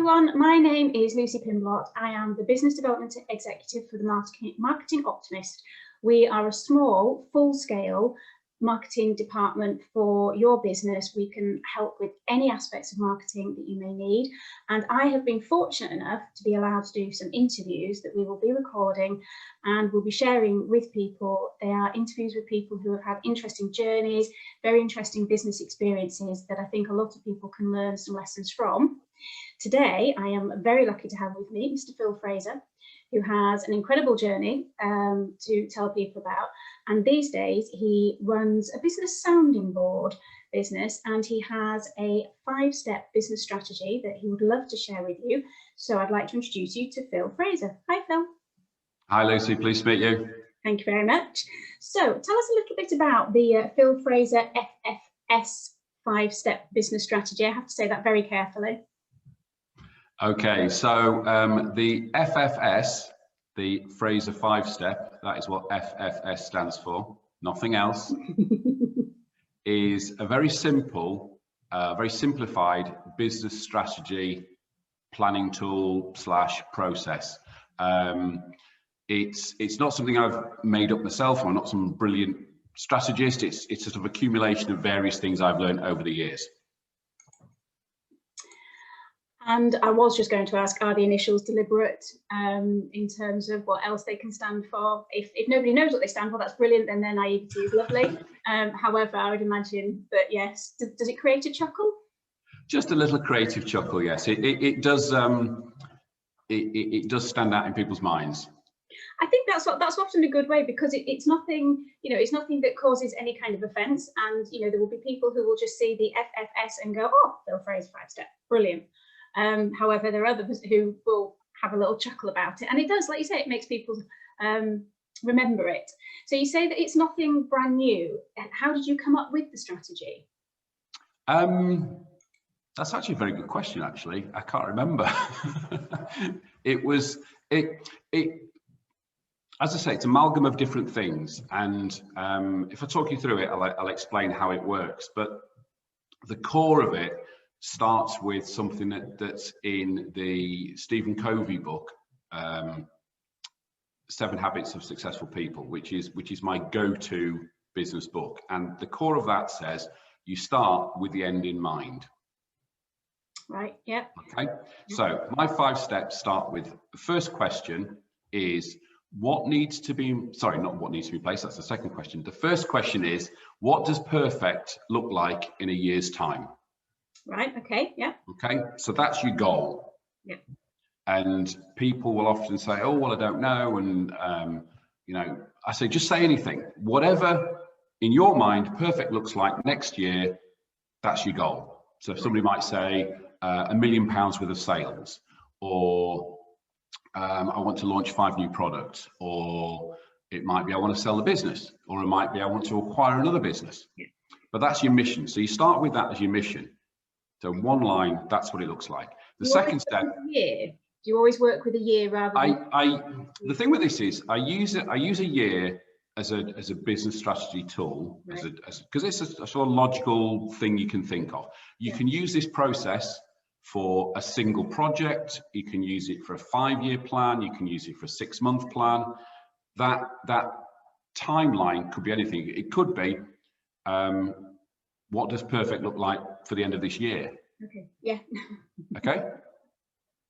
everyone, my name is Lucy Pimblott. I am the Business Development Executive for the Marketing Optimist. We are a small, full-scale marketing department for your business. We can help with any aspects of marketing that you may need. And I have been fortunate enough to be allowed to do some interviews that we will be recording and we'll be sharing with people. They are interviews with people who have had interesting journeys, very interesting business experiences that I think a lot of people can learn some lessons from. Today, I am very lucky to have with me Mr. Phil Frazer, who has an incredible journey to tell people about. And these days he runs a business sounding board business, and he has a 5-step business strategy that he would love to share with you. So I'd like to introduce you to Phil Frazer. Hi, Phil. Hi, Lucy. Pleased to meet you. Thank you very much. So tell us a little bit about the Phil Frazer FFS 5-step business strategy. I have to say that very carefully. Okay, so the FFS, the Fraser 5-step, that is what FFS stands for, nothing else, is a very simple, very simplified business strategy planning tool / process. It's not something I've made up myself. I'm not some brilliant strategist. It's a sort of accumulation of various things I've learned over the years. And I was just going to ask, are the initials deliberate in terms of what else they can stand for? If nobody knows what they stand for, that's brilliant, then their naivety is lovely. However, I would imagine that, yes. Does it create a chuckle? Just a little creative chuckle, yes. It does stand out in people's minds. I think that's often a good way, because it's nothing, it's nothing that causes any kind of offence. And, there will be people who will just see the FFS and go, oh, Phil Frazer 5-step, brilliant. However, there are others who will have a little chuckle about it. And it does, like you say, it makes people remember it. So you say that it's nothing brand new. How did you come up with the strategy? That's actually a very good question, actually. I can't remember. As I say, it's an amalgam of different things. And if I talk you through it, I'll explain how it works. But the core of it starts with something that's in the Stephen Covey book, 7 Habits of Successful People, which is my go-to business book. And the core of that says you start with the end in mind. Right. Yeah. Okay. So my 5 steps start with the first question is what needs to be, sorry, not what needs to be placed. That's the second question. The first question is, what does perfect look like in a year's time? Right. Okay. Yeah. Okay. So that's your goal. Yeah. And people will often say, oh, well, I don't know. And, I say, just say anything, whatever in your mind perfect looks like next year, that's your goal. So if somebody might say £1 million worth of sales, or I want to launch 5 new products, or it might be I want to sell the business, or it might be I want to acquire another business. Yeah. But that's your mission. So you start with that as your mission. So one line, that's what it looks like. The second step. Year. Do you always work with a year rather than? The thing with this is I use a year as a business strategy tool, right, because it's a sort of logical thing you can think of. You can use this process for a single project. You can use it for a 5-year plan. You can use it for a 6-month plan. That timeline could be anything. It could be, what does perfect look like for the end of this year? Okay. Yeah. Okay.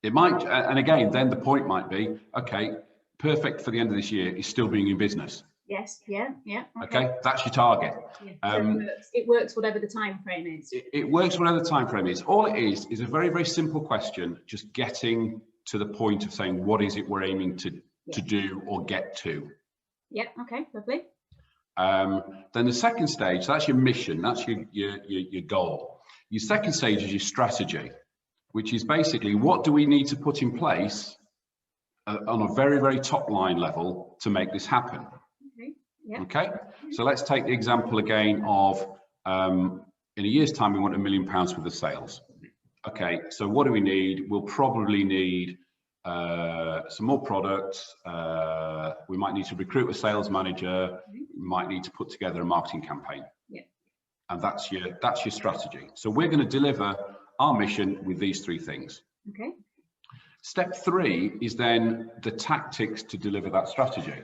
It might, and again, then the point might be, okay, perfect for the end of this year is still being in business. Yes. Yeah. Yeah. Okay. That's your target. Yeah. So it works whatever the time frame is. It works whatever the time frame is. All it is a very, very simple question, just getting to the point of saying, what is it we're aiming to do or get to? Yeah. Okay. Lovely. Then the second stage, that's your mission, that's your goal. Your second stage is your strategy, which is basically what do we need to put in place on a very, very top line level to make this happen. Okay. Yeah. Okay. So let's take the example again of in a year's time we want £1 million worth of sales. Okay. So what do we need? We'll probably need some more products. We might need to recruit a sales manager. We might need to put together a marketing campaign. Yeah. And that's your strategy. So we're going to deliver our mission with these 3 things. Okay. Step 3 is then the tactics to deliver that strategy.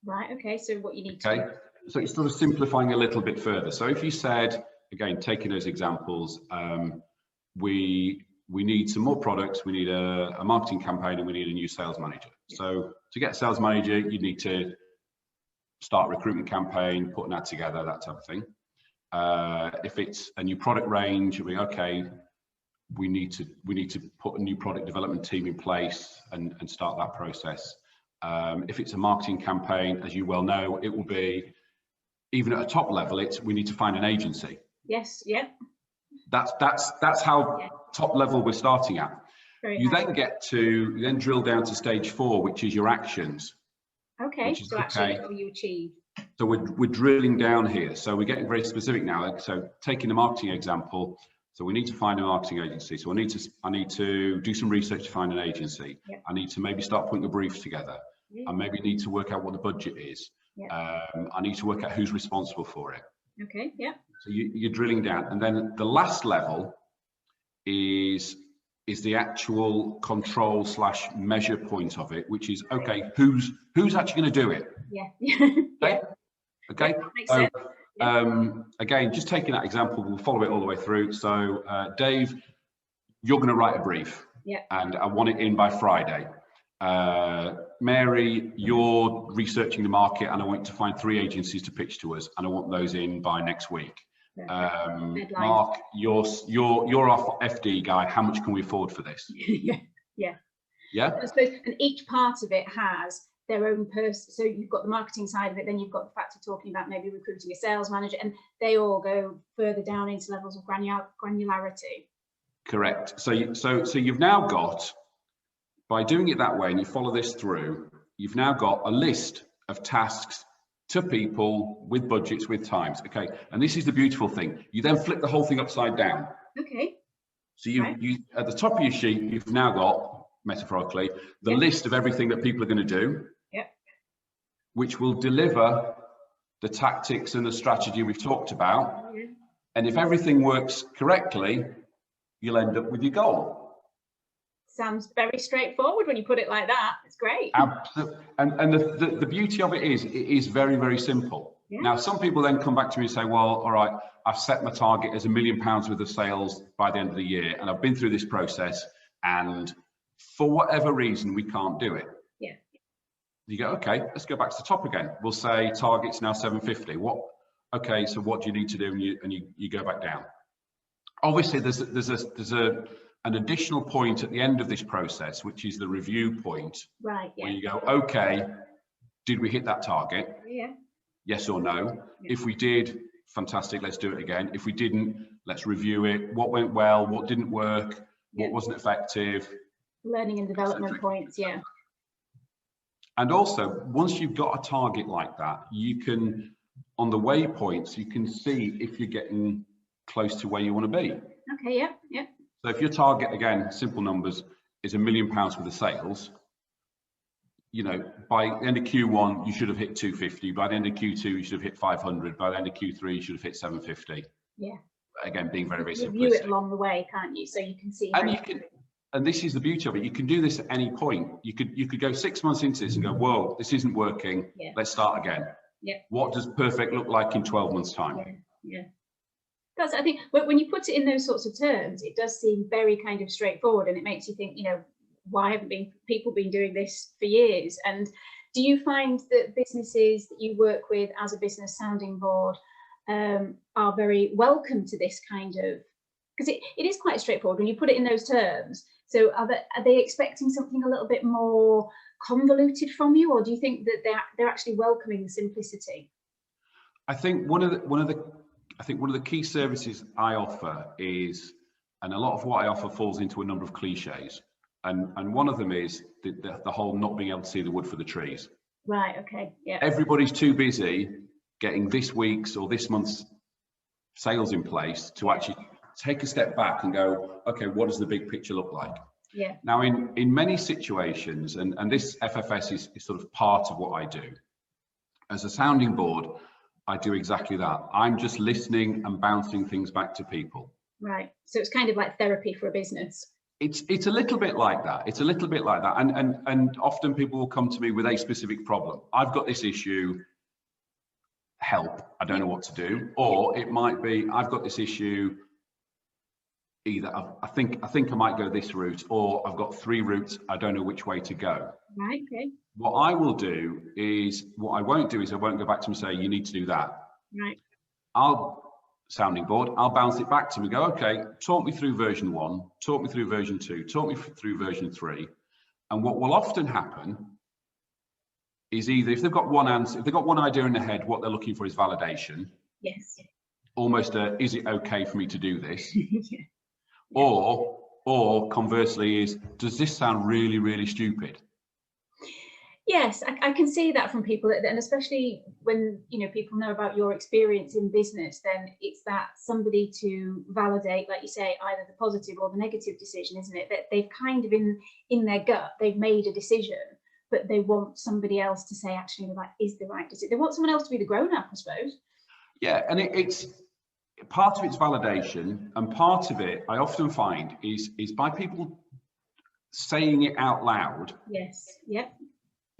Right, okay, so what you need Okay, to do. so it's sort of simplifying a little bit further. So if you said, again, taking those examples, we need some more products, we need a marketing campaign, and we need a new sales manager. So to get a sales manager, you need to start a recruitment campaign, putting that together, that type of thing. If it's a new product range, we need to put a new product development team in place and start that process. If it's a marketing campaign, as you well know, it will be, even at a top level, we need to find an agency. Yes, yeah. That's how top level we're starting at. You then drill down to stage 4, which is your actions. Okay, so actually what will you achieve? So we're drilling down here. So we're getting very specific now. So taking the marketing example, so we need to find a marketing agency. So I need to do some research to find an agency. Yep. I need to maybe start putting a brief together. I maybe need to work out what the budget is. Yep. I need to work out who's responsible for it. Okay, yeah. So you're drilling down, and then the last level is the actual control / measure point of it, which is, okay, who's actually going to do it? Yeah. Okay. Makes sense. Again, just taking that example, we'll follow it all the way through. So Dave, you're going to write a brief, and I want it in by Friday. Mary, you're researching the market, and I want to find 3 agencies to pitch to us, and I want those in by next week. Mark, you're our FD guy. How much can we afford for this? Yeah. I suppose, and each part of it has their own person. So you've got the marketing side of it, then you've got the fact of talking about maybe recruiting a sales manager, and they all go further down into levels of granularity. Correct. So you've now got, by doing it that way, and you follow this through, you've now got a list of tasks to people with budgets, with times. Okay, and this is the beautiful thing. You then flip the whole thing upside down. Okay. So you at the top of your sheet, you've now got, metaphorically, the list of everything that people are going to do, which will deliver the tactics and the strategy we've talked about. And if everything works correctly, you'll end up with your goal. Sounds very straightforward when you put it like that. It's great. Absolutely. And the beauty of it is very, very simple. Now, some people then come back to me and say, well, all right, I've set my target as £1 million worth of sales by the end of the year, and I've been through this process, and for whatever reason, we can't do it. You go, okay, let's go back to the top again. We'll say target's now 750. Okay, so what do you need to do? And you go back down. Obviously, there's an additional point at the end of this process, which is the review point, where you go, okay, did we hit that target? Yes or no? If we did, fantastic, let's do it again. If we didn't, let's review it. What went well? What didn't work? What wasn't effective? Learning and development points, And also, once you've got a target like that, you can, on the waypoints, you can see if you're getting close to where you want to be. Okay, yeah. So if your target, again, simple numbers, is £1 million worth of sales, you know, by the end of Q1, you should have hit 250. By the end of Q2, you should have hit 500. By the end of Q3, you should have hit 750. Again, being very, very simplistic. Review it along the way, can't you? So you can see. And this is the beauty of it. You can do this at any point. You could go 6 months into this and go, whoa, this isn't working. Let's start again. What does perfect look like in 12 months' time? That's, I think, when you put it in those sorts of terms, it does seem very kind of straightforward, and it makes you think, you know, why haven't people been doing this for years? And do you find that businesses that you work with as a business sounding board are very welcome to this kind of, because it is quite straightforward when you put it in those terms. So are they expecting something a little bit more convoluted from you, or do you think that they're actually welcoming the simplicity? I think one of the key services I offer is, and a lot of what I offer falls into a number of cliches, and one of them is the whole not being able to see the wood for the trees. Right. Okay. Yeah. Everybody's too busy getting this week's or this month's sales in place to actually take a step back and go, okay, what does the big picture look like? Now, in many situations, and this FFS is sort of part of what I do as a sounding board, I do exactly that. I'm just listening and bouncing things back to people. Right. So it's kind of like therapy for a business. it's a little bit like that. It's a little bit like that. And often people will come to me with a specific problem. I've got this issue, help, I don't know what to do. Or it might be, I've got this issue, either I think I might go this route, or I've got 3 routes, I don't know which way to go. Right, okay. What I will do is, what I won't do is I won't go back to them and say, you need to do that. Right. Sounding board, I'll bounce it back to them and go, okay, talk me through version 1, talk me through version 2, talk me through version 3. And what will often happen is, either if they've got one answer, if they've got one idea in their head, what they're looking for is validation. Yes. Almost a, is it okay for me to do this? Yeah. Or conversely is, does this sound really, really stupid? Yes, I can see that from people, and especially when, you know, people know about your experience in business, then it's that somebody to validate, like you say, either the positive or the negative decision, isn't it? That they've kind of in their gut, they've made a decision, but they want somebody else to say, actually, like, is the right decision. They want someone else to be the grown-up, I suppose. Yeah, and it's part of it's validation, and part of it I often find is by people saying it out loud. Yes. Yep.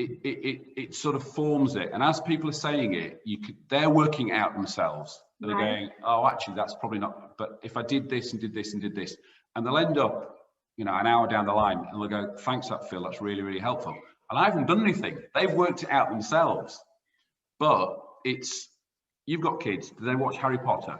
It sort of forms it, and as people are saying it, they're working out themselves. They're going, oh, actually, that's probably not. But if I did this and did this and did this, and they'll end up, you know, an hour down the line, and they'll go, thanks, that Phil, that's really, really helpful. And I haven't done anything. They've worked it out themselves. But you've got kids. Do they watch Harry Potter?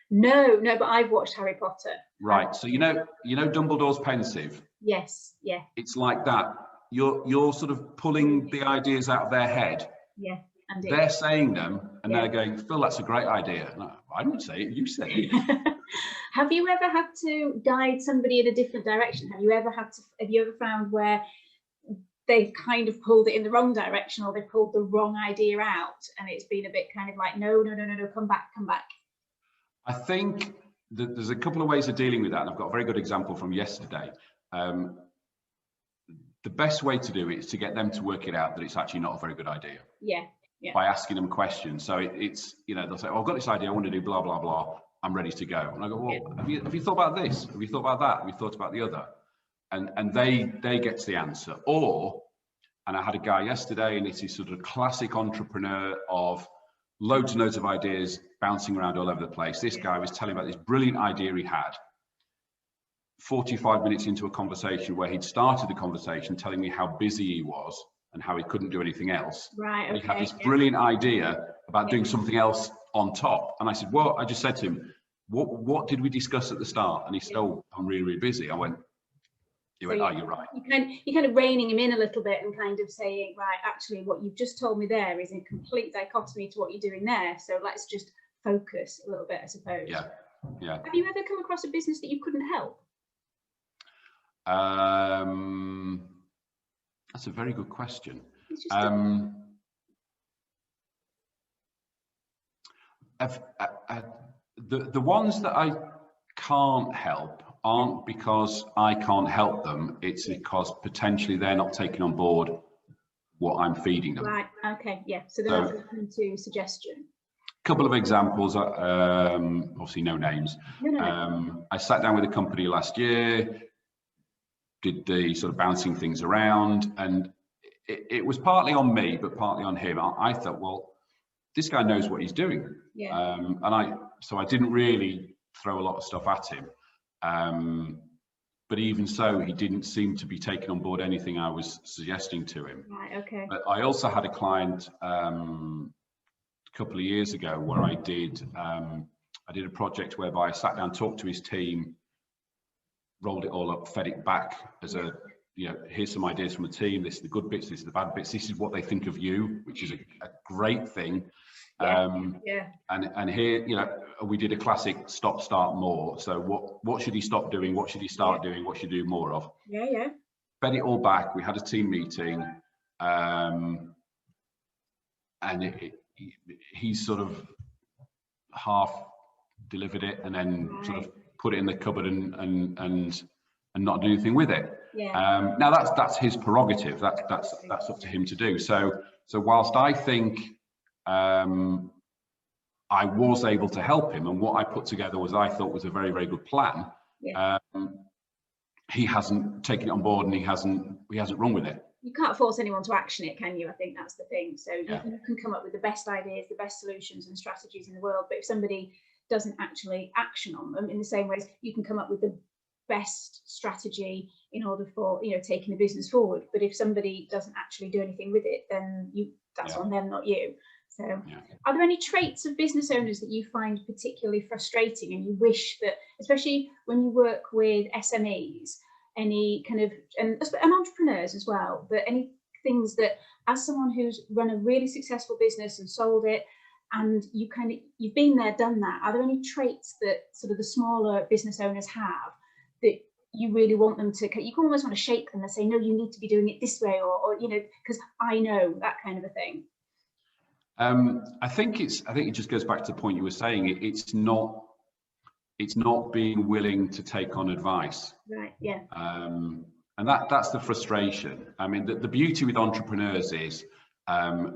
No, but I've watched Harry Potter. Right. So you know Dumbledore's pensive. Yes. Yeah. It's like that. You're sort of pulling the ideas out of their head. Yeah. And they're saying them, and they're going, Phil, that's a great idea. No, I didn't say it, you said it. Have you ever had to guide somebody in a different direction? Have you ever found where they've kind of pulled it in the wrong direction, or they've pulled the wrong idea out, and it's been a bit kind of like, no, come back. I think that there's a couple of ways of dealing with that, and I've got a very good example from yesterday. The best way to do it is to get them to work it out that it's actually not a very good idea. Yeah. By asking them questions. So it's, you know, they'll say, oh, I've got this idea, I want to do blah, blah, blah. I'm ready to go. And I go, well, have you thought about this? Have you thought about that? Have you thought about the other? And they get to the answer. Or, and I had a guy yesterday, and it's his sort of classic entrepreneur of loads and loads of ideas bouncing around all over the place. This guy was telling about this brilliant idea he had. 45 minutes into a conversation where he'd started the conversation telling me how busy he was and how he couldn't do anything else. Right. Okay. He had this brilliant idea about doing something else on top. And I said, well, I just said to him, what did we discuss at the start? And he said, oh, I'm really, really busy. Oh, you're right. You're kind of reining him in a little bit and kind of saying, right, actually, what you've just told me there is in complete dichotomy to what you're doing there. So let's just focus a little bit, I suppose. Yeah. Have you ever come across a business that you couldn't help? That's a very good question. The ones that I can't help aren't because I can't help them. It's because potentially they're not taking on board what I'm feeding them. Right. Okay. Yeah. So they're open to suggestion. Couple of examples, obviously no names. No. I sat down with a company last year, did the sort of bouncing things around, and it was partly on me, but partly on him. I thought, well, this guy knows what he's doing. Yeah. So I didn't really throw a lot of stuff at him. But even so, he didn't seem to be taking on board anything I was suggesting to him. Right, okay. But I also had a client a couple of years ago where I did a project whereby I sat down, talked to his team, rolled it all up, fed it back as a, you know, here's some ideas from the team, this is the good bits, this is the bad bits, this is what they think of you, which is a great thing. And here, you know, we did a classic stop, start more. So what should he stop doing? What should he start doing? What should he do more of? Yeah. Fed it all back. We had a team meeting, and he sort of half delivered it and then sort of put it in the cupboard and not do anything with it. Yeah. Now that's his prerogative. That's up to him to do. So whilst I think I was able to help him, and what I put together was, I thought, was a very, very good plan. Yeah. he hasn't taken it on board and he hasn't run with it. You can't force anyone to action it, can you? I think that's the thing. So Yeah. you can come up with the best ideas, the best solutions and strategies in the world, but if somebody doesn't actually action on them, in the same ways you can come up with the best strategy in order for, you know, taking the business forward, but if somebody doesn't actually do anything with it, then that's on them, not you. So are there any traits of business owners that you find particularly frustrating and you wish that, especially when you work with SMEs, any kind of, and entrepreneurs as well, but any things that, as someone who's run a really successful business and sold it, and you've been there, done that, are there any traits that sort of the smaller business owners have that you really want them to, you can almost want to shake them and say, no, you need to be doing it this way, or you know, because I know, that kind of a thing? I think it just goes back to the point you were saying. It's not being willing to take on advice. Right. Yeah. And that's the frustration. I mean, the beauty with entrepreneurs is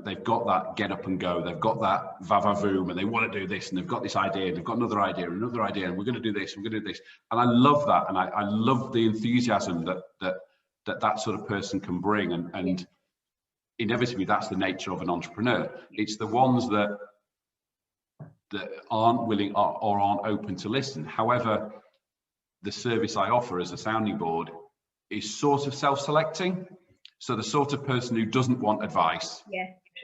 they've got that get up and go. They've got that va-va-voom, and they want to do this, and they've got this idea, and they've got another idea, and another idea, and we're going to do this, and we're going to do this. And I love that, and I love the enthusiasm that sort of person can bring. And inevitably, that's the nature of an entrepreneur. It's the ones that aren't willing or aren't open to listen. However, the service I offer as a sounding board is sort of self-selecting. So the sort of person who doesn't want advice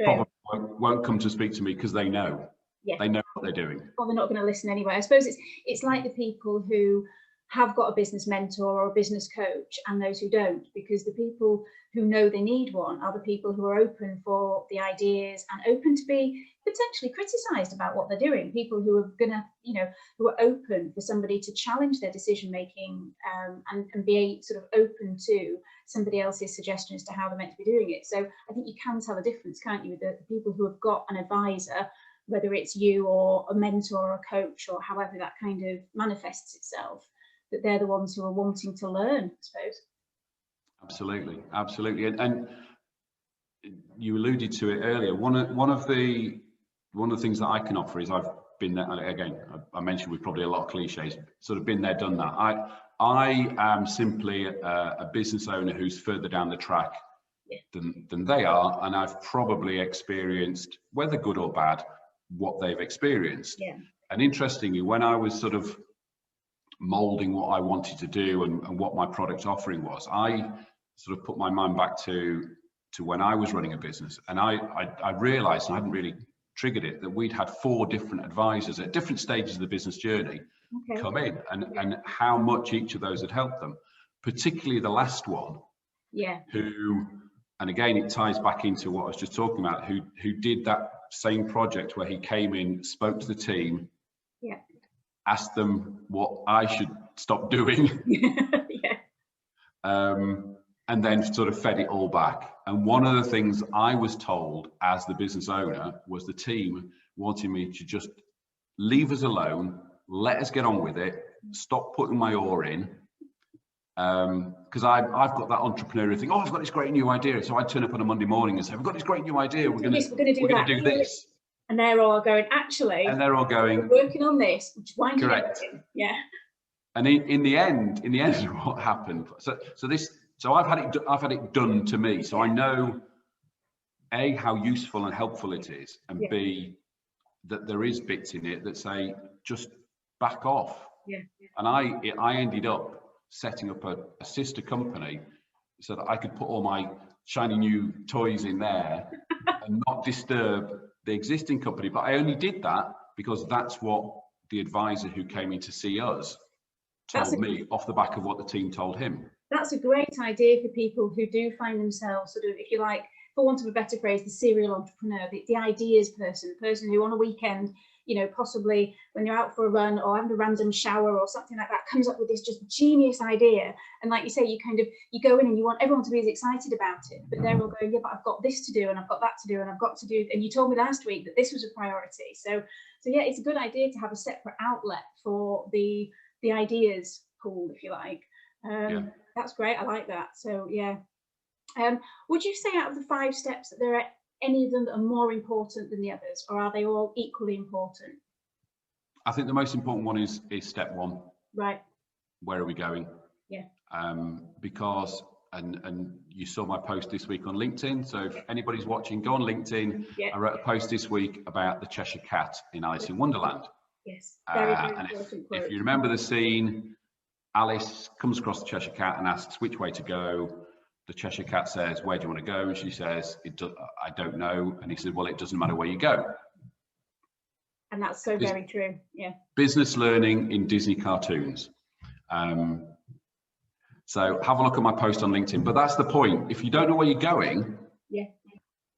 probably won't come to speak to me because they know. They know what they're doing. Or they're not going to listen anyway. I suppose it's like the people who have got a business mentor or a business coach and those who don't, because the people who know they need one are the people who are open for the ideas and open to be potentially criticised about what they're doing. People who are going to, you know, who are open for somebody to challenge their decision making and be sort of open to somebody else's suggestion as to how they're meant to be doing it. So I think you can tell a difference, can't you, with the people who have got an advisor, whether it's you or a mentor or a coach or however that kind of manifests itself, that they're the ones who are wanting to learn, I suppose. Absolutely, absolutely. And you alluded to it earlier. One of the things that I can offer is I've been there, again, I mentioned with probably a lot of cliches, sort of been there, done that. I am simply a business owner who's further down the track than they are, and I've probably experienced, whether good or bad, what they've experienced. And interestingly, when I was sort of molding what I wanted to do and what my product offering was, I sort of put my mind back to when I was running a business, and I realized, and I hadn't really triggered it, that we'd had 4 different advisors at different stages of the business journey come in, and how much each of those had helped them, particularly the last one, who, and again it ties back into what I was just talking about, who did that same project where he came in, spoke to the team, asked them what I should stop doing, and then sort of fed it all back. And one of the things I was told as the business owner was the team wanting me to just leave us alone, let us get on with it, stop putting my oar in, because I've got that entrepreneurial thing. Oh, I've got this great new idea. So I'd turn up on a Monday morning and say, we've got this great new idea. We're going to do this. And they're all going, actually, and they're all going, we're working on this. Why don't you correct. Yeah. And in the end, what happened? So I've had it done to me. So I know A, how useful and helpful it is, and B, that there is bits in it that say just back off. And I ended up setting up a sister company so that I could put all my shiny new toys in there and not disturb the existing company. But I only did that because that's what the advisor who came in to see us told me off the back of what the team told him. That's a great idea for people who do find themselves sort of, if you like, for want of a better phrase, the serial entrepreneur, the ideas person, the person who on a weekend, you know, possibly when they're out for a run or having a random shower or something like that, comes up with this just genius idea. And like you say, you go in and you want everyone to be as excited about it, but they're all going, yeah, but I've got this to do and I've got that to do and I've got to do, and you told me last week that this was a priority. So yeah, it's a good idea to have a separate outlet for the ideas pool, if you like. That's great. I like that. So yeah. Would you say out of the 5 steps that there are any of them that are more important than the others, or are they all equally important? I think the most important one is step 1. Right. Where are we going? Yeah. Because and you saw my post this week on LinkedIn. So if anybody's watching, go on LinkedIn. Yeah. I wrote a post this week about the Cheshire Cat in Alice in Wonderland. Yes. Very, very And important quote. if you remember the scene, Alice comes across the Cheshire Cat and asks which way to go. The Cheshire Cat says, "Where do you want to go?" And she says, "I don't know." And he said, "Well, it doesn't matter where you go." And that's so very true. Yeah. Business learning in Disney cartoons. So have a look at my post on LinkedIn. But that's the point. If you don't know where you're going, yeah,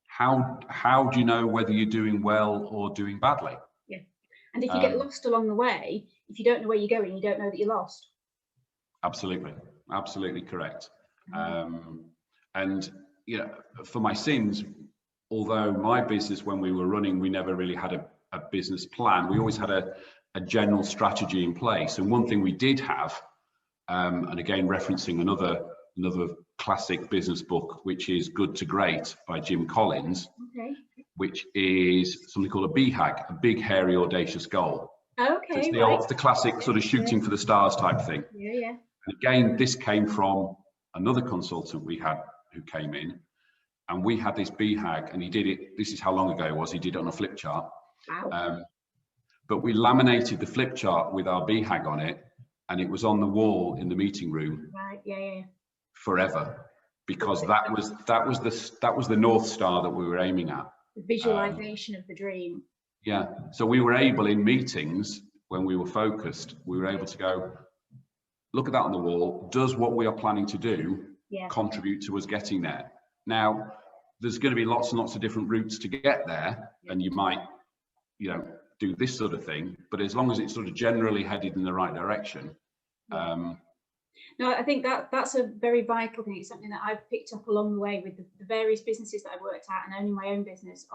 how do you know whether you're doing well or doing badly? Yeah. And if you get lost along the way, if you don't know where you're going, you don't know that you're lost. Absolutely. Absolutely correct. And you know, for my sins, although my business, when we were running, we never really had a business plan. We always had a general strategy in place. And one thing we did have, and again, referencing another classic business book, which is Good to Great by Jim Collins, okay, which is something called a BHAG, a big, hairy, audacious goal. Okay, So it's the classic sort of shooting for the stars type thing. Yeah, yeah. And again, this came from another consultant we had who came in, and we had this BHAG, and he did it. This is how long ago it was. He did it on a flip chart. Wow. But we laminated the flip chart with our BHAG on it, and it was on the wall in the meeting room. Right. Yeah, yeah. Forever, because that was the North Star that we were aiming at. The visualization of the dream. Yeah. So we were able, in meetings when we were focused, we were able to go, look at that on the wall. Does what we are planning to do contribute to us getting there? Now, there's going to be lots and lots of different routes to get there, and you might, do this sort of thing. But as long as it's sort of generally headed in the right direction. No, I think that's a very vital thing. It's something that I've picked up along the way with the various businesses that I've worked at, and owning my own business.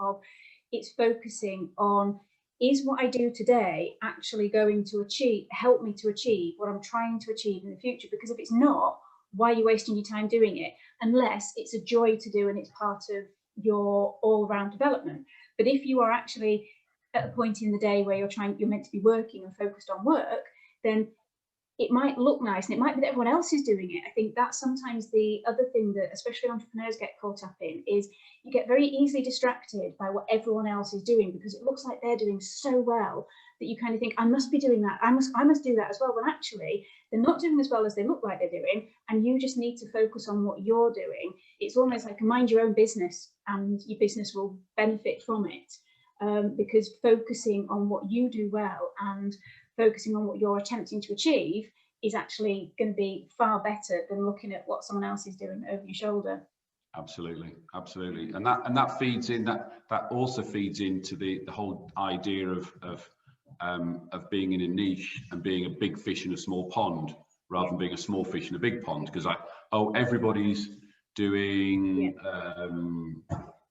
It's focusing on, is what I do today actually going to help me to achieve what I'm trying to achieve in the future? Because if it's not, why are you wasting your time doing it? Unless it's a joy to do and it's part of your all-round development. But if you are actually at a point in the day where you're meant to be working and focused on work, then it might look nice and it might be that everyone else is doing it. I think that's sometimes the other thing that especially entrepreneurs get caught up in, is you get very easily distracted by what everyone else is doing, because it looks like they're doing so well that you kind of think, I must be doing that. I must do that as well. When actually they're not doing as well as they look like they're doing, and you just need to focus on what you're doing. It's almost like mind your own business, and your business will benefit from it, because focusing on what you do well and focusing on what you're attempting to achieve is actually going to be far better than looking at what someone else is doing over your shoulder. Absolutely, absolutely, and that feeds in. That also feeds into the whole idea of being in a niche and being a big fish in a small pond, rather than being a small fish in a big pond. Because everybody's doing.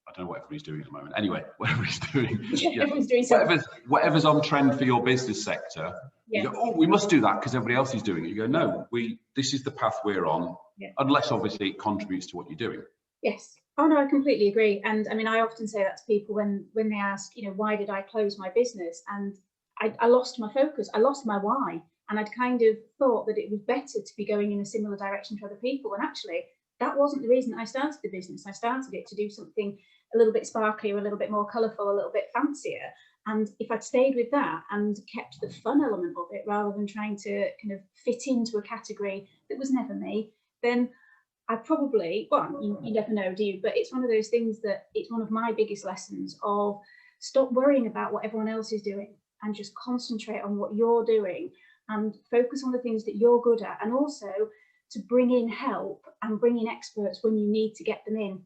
I don't know what everybody's doing at the moment. Anyway, whatever he's doing, everyone's doing something. Whatever's on trend for your business sector. You go, oh, we must do that because everybody else is doing it. You go, no, this is the path we're on, unless obviously it contributes to what you're doing. Yes. Oh no, I completely agree. And I mean, I often say that to people when they ask, why did I close my business? And I lost my focus. I lost my why. And I'd kind of thought that it was better to be going in a similar direction to other people. And actually, that wasn't the reason I started the business. I started it to do something a little bit sparklier, a little bit more colourful, a little bit fancier. And if I'd stayed with that and kept the fun element of it, rather than trying to kind of fit into a category that was never me, then I probably, you never know, do you? But it's one of those things that it's one of my biggest lessons of stop worrying about what everyone else is doing and just concentrate on what you're doing and focus on the things that you're good at, and also to bring in help and bring in experts when you need to get them in,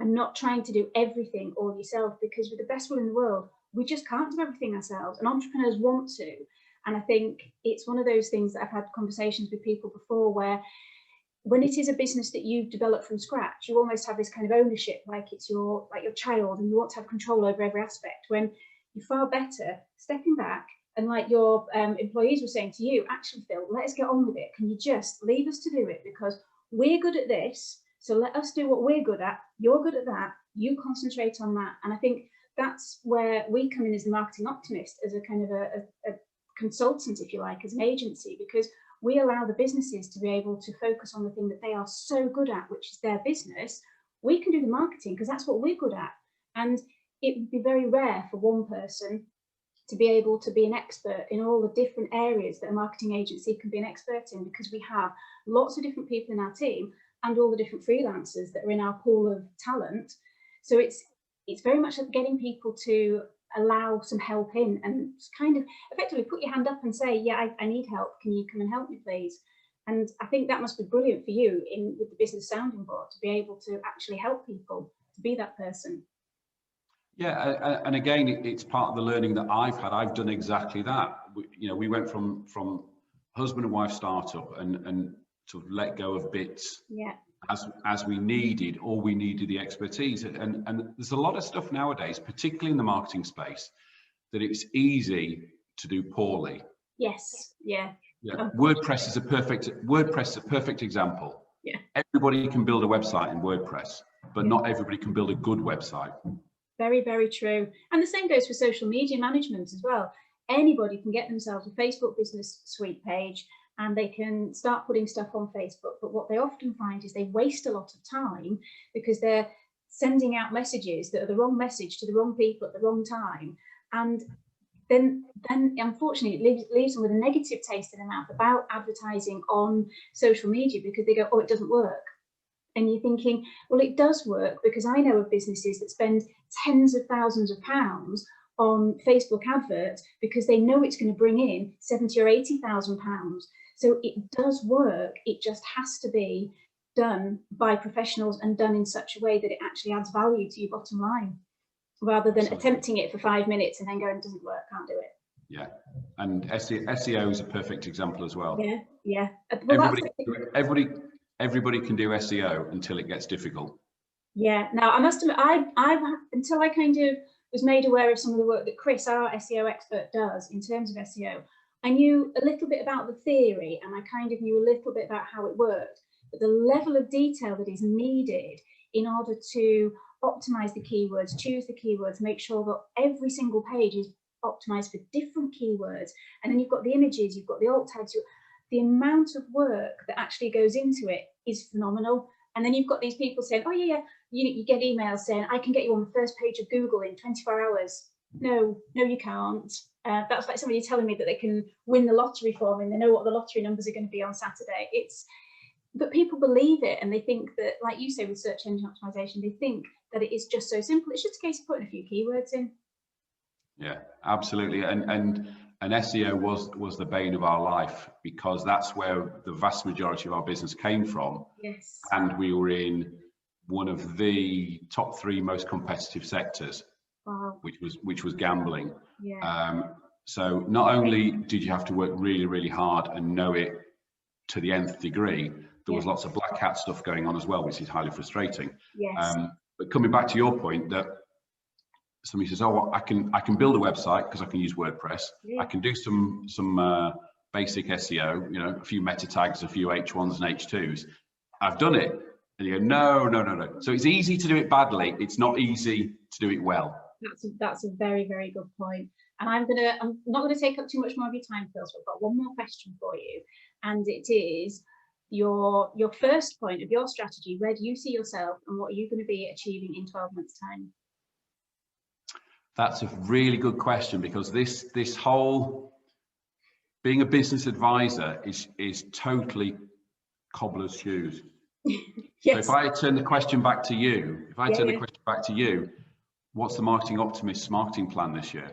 and not trying to do everything all yourself, because with the best will in the world, we just can't do everything ourselves, and entrepreneurs want to. And I think it's one of those things that I've had conversations with people before, where when it is a business that you've developed from scratch, you almost have this kind of ownership, like it's your child, and you want to have control over every aspect, when you're far better stepping back. And like your employees were saying to you, actually, Phil, let us get on with it. Can you just leave us to do it? Because we're good at this. So let us do what we're good at. You're good at that. You concentrate on that. And I think that's where we come in as the marketing optimist, as a kind of a consultant, if you like, as an agency, because we allow the businesses to be able to focus on the thing that they are so good at, which is their business. We can do the marketing because that's what we're good at. And it would be very rare for one person to be able to be an expert in all the different areas that a marketing agency can be an expert in, because we have lots of different people in our team and all the different freelancers that are in our pool of talent. So it's very much getting people to allow some help in and kind of effectively put your hand up and say, yeah, I need help. Can you come and help me, please? And I think that must be brilliant for you with the business sounding board, to be able to actually help people, to be that person. Yeah, and again, it's part of the learning that I've had. I've done exactly that. We went from husband and wife startup and sort of let go of bits as we needed, or we needed the expertise. And there's a lot of stuff nowadays, particularly in the marketing space, that it's easy to do poorly. Yes. Yeah. WordPress is a perfect example. Yeah. Everybody can build a website in WordPress, but not everybody can build a good website. Very, very true. And the same goes for social media management as well. Anybody can get themselves a Facebook business suite page and they can start putting stuff on Facebook. But what they often find is they waste a lot of time because they're sending out messages that are the wrong message to the wrong people at the wrong time. And then unfortunately, it leaves them with a negative taste in their mouth about advertising on social media, because they go, oh, it doesn't work. And you're thinking, well, it does work, because I know of businesses that spend tens of thousands of pounds on Facebook adverts because they know it's going to bring in 70 or 80,000 pounds. So it does work. It just has to be done by professionals and done in such a way that it actually adds value to your bottom line, rather than attempting it for 5 minutes and then going, doesn't work, can't do it. Yeah, and SEO is a perfect example as well. Yeah. Well, everybody can do SEO until it gets difficult. Yeah. Now, I must admit, I've until I kind of was made aware of some of the work that Chris, our SEO expert, does in terms of SEO. I knew a little bit about the theory and I kind of knew a little bit about how it worked, but the level of detail that is needed in order to optimize the keywords, choose the keywords, make sure that every single page is optimized for different keywords, and then you've got the images, you've got the alt tags, the amount of work that actually goes into it is phenomenal. And then you've got these people saying, oh yeah, you get emails saying, I can get you on the first page of Google in 24 hours. No, you can't. That's like somebody telling me that they can win the lottery for me and they know what the lottery numbers are going to be on Saturday. But people believe it, and they think that, like you say with search engine optimization, they think that it is just so simple. It's just a case of putting a few keywords in. Yeah, absolutely. And SEO was the bane of our life, because that's where the vast majority of our business came from. Yes. And we were in one of the top 3 most competitive sectors. Wow. which was gambling. Yeah. So not only did you have to work really, really hard and know it to the nth degree, there was lots of black hat stuff going on as well, which is highly frustrating. Yes. But coming back to your point, that somebody says, oh, well, I can build a website because I can use WordPress. Yeah. I can do some basic SEO, a few meta tags, a few H1s and H2s. I've done it. And you go, no. So it's easy to do it badly. It's not easy to do it well. That's a very, very good point. And I'm not gonna take up too much more of your time, Phil, so I've got one more question for you. And it is your first point of your strategy. Where do you see yourself and what are you going to be achieving in 12 months' time? That's a really good question, because this whole being a business advisor is totally cobbler's shoes. Yes. So if I turn the question back to you, what's the Marketing Optimist's marketing plan this year?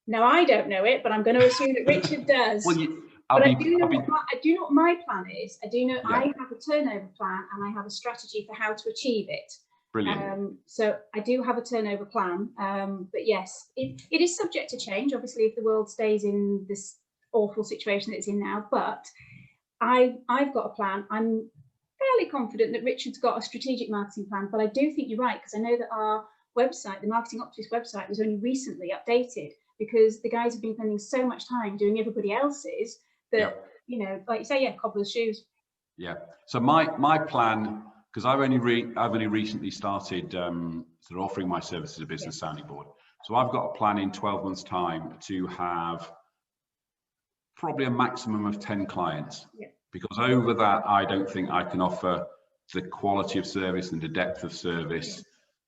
Now, I don't know it, but I'm going to assume that Richard does. Well, I do know what my plan is. I do know I have a turnover plan and I have a strategy for how to achieve it. Brilliant. So I do have a turnover plan, but yes, it is subject to change, obviously, if the world stays in this awful situation that it's in now. But I've got a plan. I'm fairly confident that Richard's got a strategic marketing plan, but I do think you're right, because I know that our website, the Marketing Optimist website, was only recently updated because the guys have been spending so much time doing everybody else's that, like you say, cobbler's shoes. Yeah. So my plan, because I've only recently started sort of offering my services as a business sounding board. So I've got a plan in 12 months' time to have probably a maximum of 10 clients. Yeah. Because over that, I don't think I can offer the quality of service and the depth of service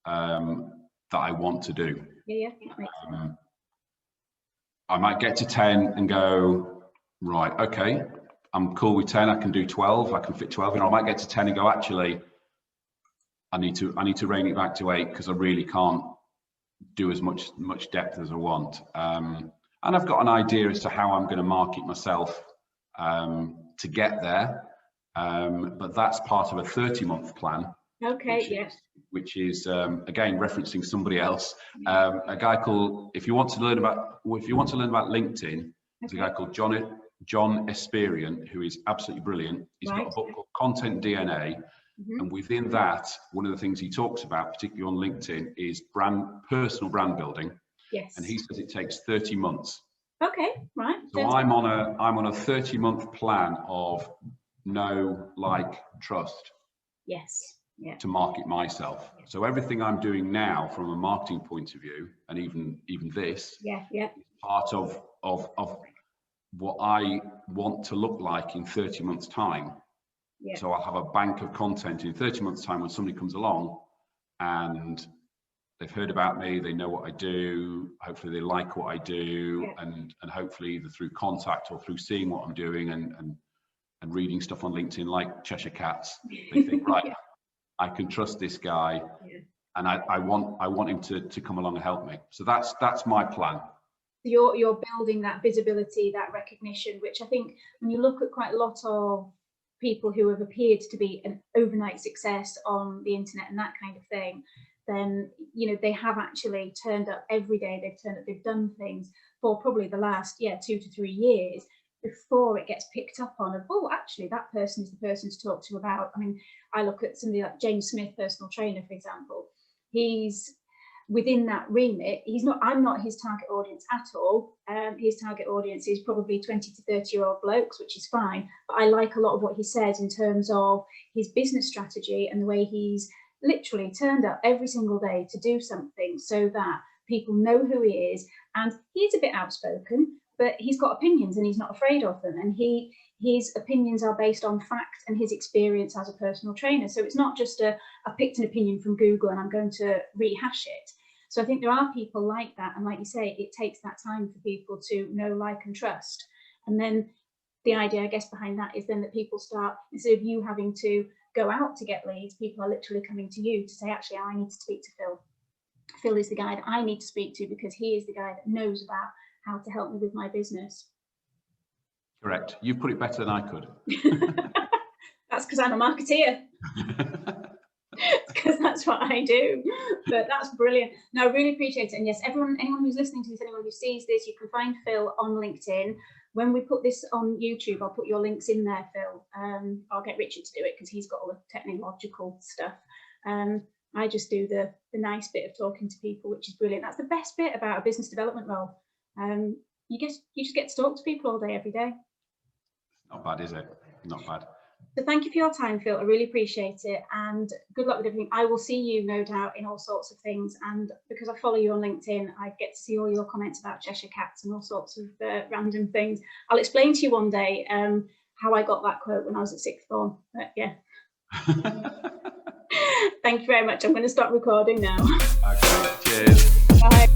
that I want to do. Yeah, that makes sense. I might get to 10 and go, right, okay, I'm cool with 10. I can do 12. I can fit 12 in. I might get to 10 and go, actually, I need to rein it back to 8 because I really can't do as much depth as I want. And I've got an idea as to how I'm going to market myself to get there. But that's part of a 30-month plan. Okay, yes. Which is again referencing somebody else, a guy called. If you want to learn about LinkedIn, there's a guy called John Esperian, who is absolutely brilliant. He's got a book called Content DNA, and within that, one of the things he talks about, particularly on LinkedIn, is personal brand building. Yes. And he says it takes 30 months. Okay, right. So I'm on a 30-month plan of know, like, trust. Yes. Yeah. To market myself. So everything I'm doing now from a marketing point of view, and even this, is part of what I want to look like in 30 months time. Yeah. So I'll have a bank of content in 30 months time when somebody comes along and they've heard about me, they know what I do, hopefully they like what I do, and hopefully either through contact or through seeing what I'm doing and reading stuff on LinkedIn like Cheshire Cats, they think, right, I can trust this guy, and I want him to come along and help me. So that's my plan. You're building that visibility, that recognition, which I think when you look at quite a lot of people who have appeared to be an overnight success on the internet and that kind of thing, then they have actually turned up every day. They've done things for probably the last 2 to 3 years before it gets picked up on of, oh, actually that person is the person to talk to about. I mean, I look at somebody like James Smith, personal trainer, for example. He's within that remit. I'm not his target audience at all. His target audience is probably 20 to 30-year-old blokes, which is fine. But I like a lot of what he says in terms of his business strategy and the way he's literally turned up every single day to do something so that people know who he is. And he's a bit outspoken, but he's got opinions and he's not afraid of them. And his opinions are based on fact and his experience as a personal trainer. So it's not just I picked an opinion from Google and I'm going to rehash it. So I think there are people like that. And like you say, it takes that time for people to know, like, and trust. And then the idea, I guess, behind that is then that people start, instead of you having to go out to get leads, people are literally coming to you to say, actually, I need to speak to Phil. Phil is the guy that I need to speak to because he is the guy that knows about how to help me with my business. Correct. You put it better than I could. That's because I'm a marketeer. Because that's what I do. But that's brilliant. No, I really appreciate it. And yes, anyone who's listening to this, anyone who sees this, you can find Phil on LinkedIn. When we put this on YouTube, I'll put your links in there, Phil. I'll get Richard to do it because he's got all the technological stuff. I just do the nice bit of talking to people, which is brilliant. That's the best bit about a business development role. You just get to talk to people all day, every day. Not bad, is it? Not bad. So thank you for your time, Phil. I really appreciate it, and good luck with everything. I will see you, no doubt, in all sorts of things, and because I follow you on LinkedIn, I get to see all your comments about Cheshire Cats and all sorts of random things. I'll explain to you one day how I got that quote when I was at sixth form. But yeah. Thank you very much. I'm going to stop recording now. Okay, cheers. Bye.